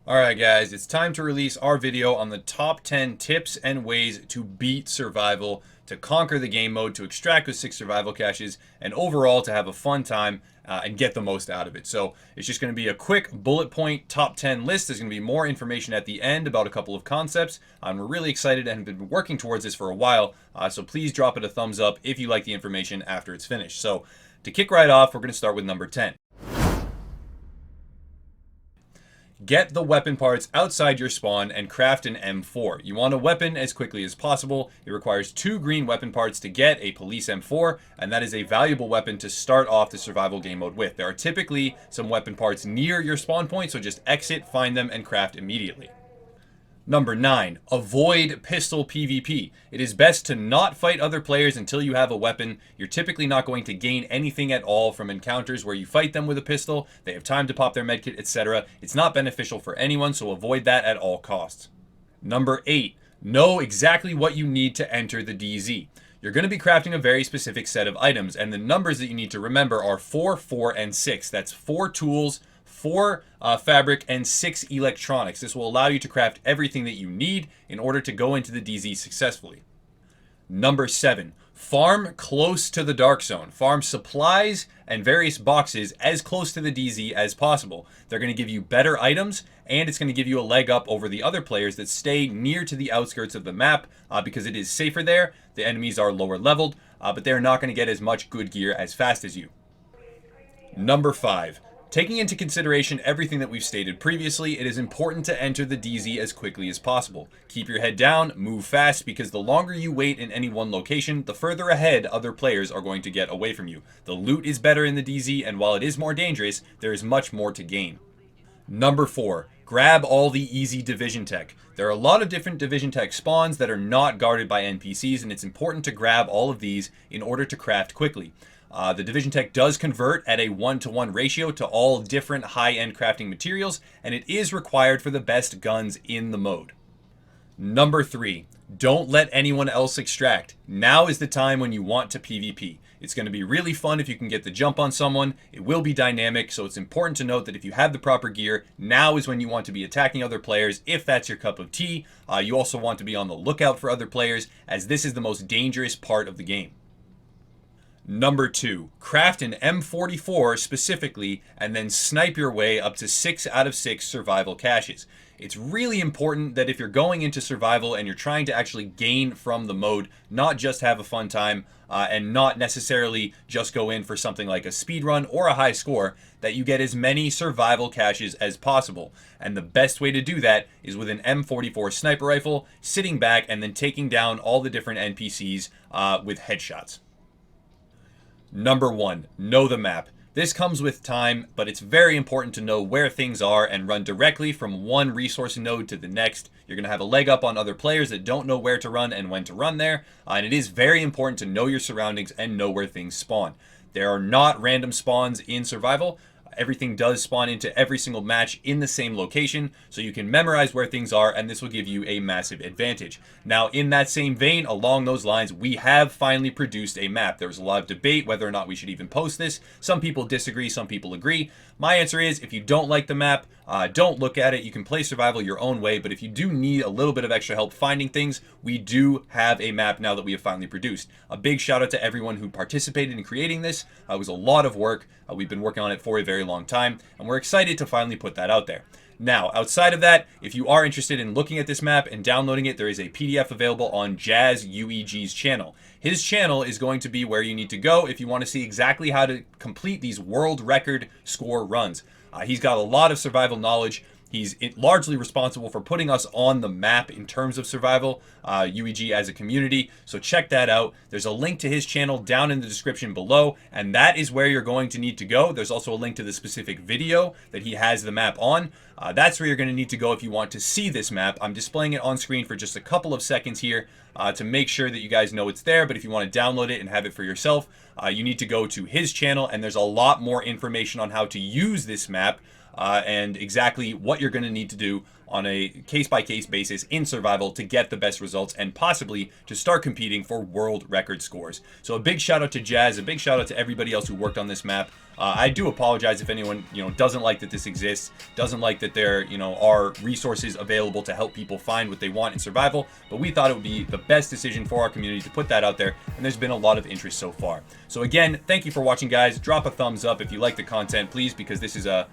Alright guys, it's time to release our video on the top 10 tips and ways to beat survival, to conquer the game mode, to extract those 6 survival caches, and overall to have a fun time and get the most out of it. So it's just going to be a quick bullet point top 10 list. There's going to be more information at the end about a couple of concepts. We're really excited and have been working towards this for a while, so please drop it a thumbs up if you like the information after it's finished. So to kick right off, we're going to start with number 10. Get the weapon parts outside your spawn and craft an M4. You want a weapon as quickly as possible. It requires 2 green weapon parts to get a police M4, and that is a valuable weapon to start off the survival game mode with. There are typically some weapon parts near your spawn point, so just exit, find them, and craft immediately. Number 9. Avoid pistol PvP. It is best to not fight other players until you have a weapon. You're typically not going to gain anything at all from encounters where you fight them with a pistol. They have time to pop their medkit, etc. It's not beneficial for anyone, so avoid that at all costs. Number 8. Know exactly what you need to enter the DZ. You're going to be crafting a very specific set of items, and the numbers that you need to remember are 4, 4, and 6. That's 4 tools, 4 fabric, and 6 electronics. This will allow you to craft everything that you need in order to go into the DZ successfully. Number 7. Farm close to the dark zone. Farm supplies and various boxes as close to the DZ as possible. They're going to give you better items, and it's going to give you a leg up over the other players that stay near to the outskirts of the map because it is safer there. The enemies are lower leveled, but they're not going to get as much good gear as fast as you. Number 5. Taking into consideration everything that we've stated previously, it is important to enter the DZ as quickly as possible. Keep your head down, move fast, because the longer you wait in any one location, the further ahead other players are going to get away from you. The loot is better in the DZ, and while it is more dangerous, there is much more to gain. Number 4. Grab all the easy division tech. There are a lot of different division tech spawns that are not guarded by NPCs, and it's important to grab all of these in order to craft quickly. The division tech does convert at a 1-to-1 ratio to all different high-end crafting materials, and it is required for the best guns in the mode. Number 3. Don't let anyone else extract. Now is the time when you want to PvP. It's going to be really fun if you can get the jump on someone. It will be dynamic, so it's important to note that if you have the proper gear, now is when you want to be attacking other players if that's your cup of tea. You also want to be on the lookout for other players, as this is the most dangerous part of the game. Number 2, craft an M44 specifically, and then snipe your way up to 6 out of 6 survival caches. It's really important that if you're going into survival and you're trying to actually gain from the mode, not just have a fun time, and not necessarily just go in for something like a speed run or a high score, that you get as many survival caches as possible. And the best way to do that is with an M44 sniper rifle, sitting back and then taking down all the different NPCs with headshots. Number 1, know the map. This comes with time, but it's very important to know where things are and run directly from one resource node to the next. You're going to have a leg up on other players that don't know where to run and when to run there, and it is very important to know your surroundings and know where things spawn. There are not random spawns in survival. Everything does spawn into every single match in the same location, so you can memorize where things are, and this will give you a massive advantage. Now, in that same vein, along those lines, we have finally produced a map. There was a lot of debate whether or not we should even post this. Some people disagree, some people agree. My answer is, if you don't like the map, don't look at it. You can play survival your own way, but if you do need a little bit of extra help finding things, we do have a map now that we have finally produced. A big shout out to everyone who participated in creating this. It was a lot of work. We've been working on it for a very long time, and we're excited to finally put that out there. Now, outside of that, if you are interested in looking at this map and downloading it, there is a PDF available on Jazz UEG's channel. His channel is going to be where you need to go if you want to see exactly how to complete these world record score runs. He's got a lot of survival knowledge. He's largely responsible for putting us on the map in terms of survival, UEG as a community. So check that out. There's a link to his channel down in the description below, and that is where you're going to need to go. There's also a link to the specific video that he has the map on. That's where you're going to need to go if you want to see this map. I'm displaying it on screen for just a couple of seconds here to make sure that you guys know it's there. But if you want to download it and have it for yourself, you need to go to his channel, and there's a lot more information on how to use this map and exactly what you're going to need to do on a case-by-case basis in survival to get the best results and possibly to start competing for world record scores. So a big shout out to Jazz, a big shout out to everybody else who worked on this map. I do apologize if anyone, doesn't like that this exists, doesn't like that there, are resources available to help people find what they want in survival, but we thought it would be the best decision for our community to put that out there, and there's been a lot of interest so far. So again, thank you for watching, guys. Drop a thumbs up if you like the content, please, because this is a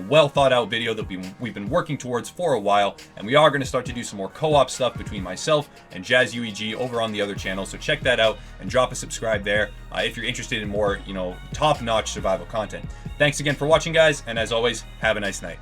well thought out video that we've been working towards for a while, and we are going to start to do some more co-op stuff between myself and Jazz UEG over on the other channel, so check that out and drop a subscribe there if you're interested in more, top-notch survival content. Thanks again for watching, guys, and as always, have a nice night.